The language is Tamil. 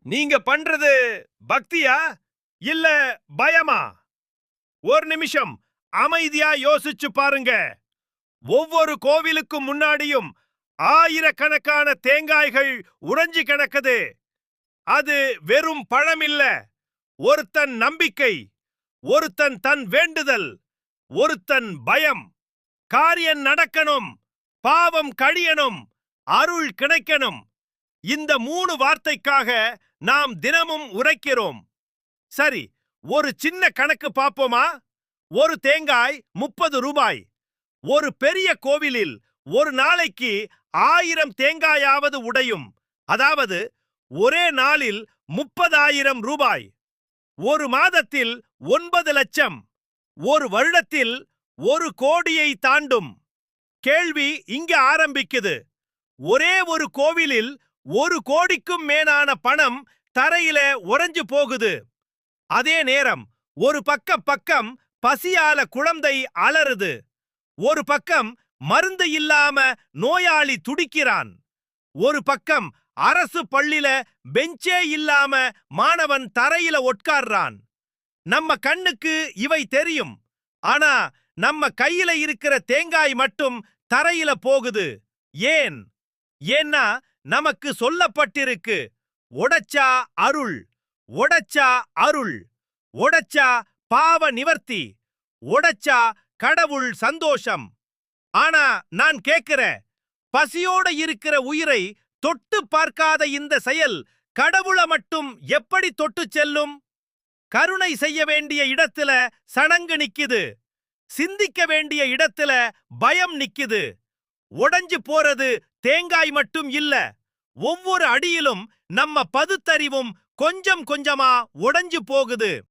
நீங்க பண்றது பக்தியா இல்ல பயமா? ஒரு நிமிஷம் அமைதியா யோசிச்சு பாருங்க. ஒவ்வொரு கோவிலுக்கும் முன்னாடியும் ஆயிரக்கணக்கான தேங்காய்கள் உடைஞ்சு கிடக்குது. அது வெறும் பழம் இல்ல, ஒருத்தன் நம்பிக்கை, ஒருத்தன் தன் வேண்டுதல், ஒருத்தன் பயம். காரியம் நடக்கணும், பாவம் கழியணும், அருள் கிடைக்கணும். இந்த 3 வார்த்தைக்காக நாம் தினமும் உரைக்கிறோம். சரி, ஒரு சின்ன கணக்கு பாப்போமா? ஒரு தேங்காய் 30 ரூபாய். ஒரு பெரிய கோவிலில் ஒரு நாளைக்கு 1000 தேங்காயாவது உடையும். அதாவது ஒரே நாளில் 30,000 ரூபாய். ஒரு மாதத்தில் 9 லட்சம். ஒரு வருடத்தில் 1 கோடியை தாண்டும். கேள்வி இங்க ஆரம்பிக்குது. ஒரே ஒரு கோவிலில் 1 கோடிக்கும் மேலான பணம் தரையில உறைஞ்சு போகுது. அதே நேரம் ஒரு பக்கம் பசியால குழந்தை அலறுது. ஒரு பக்கம் மருந்து இல்லாம நோயாளி துடிக்கிறான். ஒரு பக்கம் அரசு பள்ளியில பெஞ்சே இல்லாம மாணவன் தரையில உட்கார்றான். நம்ம கண்ணுக்கு இவை தெரியும். ஆனா நம்ம கையில இருக்கிற தேங்காய் மட்டும் தரையில போகுது. ஏன்? ஏன்னா நமக்கு சொல்லப்பட்டிருக்கு, உடைச்சா அருள், உடைச்சா அருள், உடைச்சா பாவ நிவர்த்தி, உடைச்சா கடவுள் சந்தோஷம். ஆனா நான் கேட்கிறேன், பசியோட இருக்கிற உயிரை தொட்டு பார்க்காத இந்த செயல் கடவுளை மட்டும் எப்படி தொட்டு செல்லும்? கருணை செய்ய வேண்டிய இடத்துல சணங்கு நிக்குது, சிந்திக்க வேண்டிய இடத்துல பயம் நிக்குது. உடைஞ்சு போறது தேங்காய் மட்டும் இல்ல, ஒவ்வொரு அடியிலும் நம்ம பகுத்தறிவும் கொஞ்சம் கொஞ்சமா உடைஞ்சு போகுது.